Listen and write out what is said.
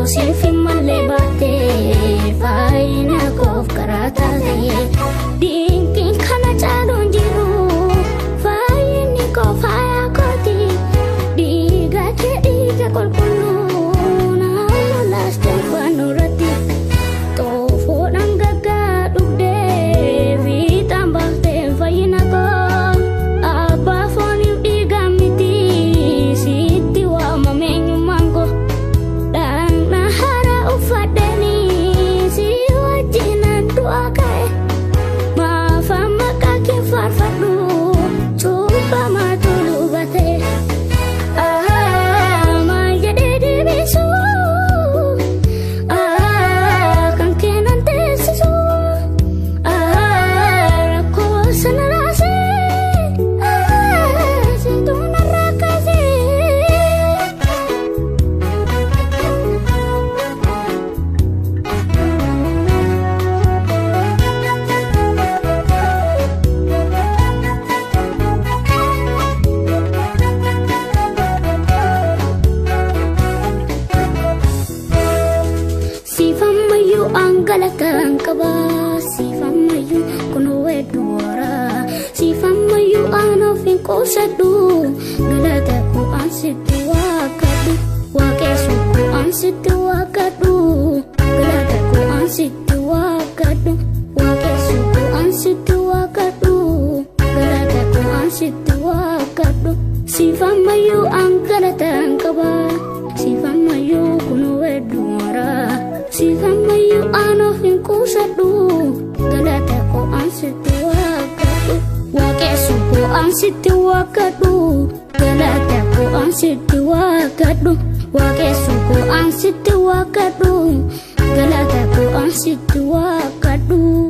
Silfi malee baatee faayina koof karaa taatee dinqiin kana caaluun jiru faayinni koo faaya kooti dhiiga kee dhiiga qulqulluu naannoo laasteen fannoo irratti xoofoodhaan gaggaa dhugdee fiixaan baafteen fayyina koo abbaa fooniif dhiiga miti sitti waamame eenyummaan koo. Galatan kaba sifamayu kono wedora sifamayu anofin kosadu galata ku ansitu wakadu wakesu ku ansitu wakadu galata ku ansitu wakadu wakesu ku ansitu wakadu galata ku ansitu wakadu sifamayu galatan kaba sifamayu kono wedora sifamayu anofin kusadu galata ko ansitu wakadu wakesu ko ansitu wakadu galata ko ansitu wakadu wakesu ko ansitu wakadu galata ko ansitu wakadu.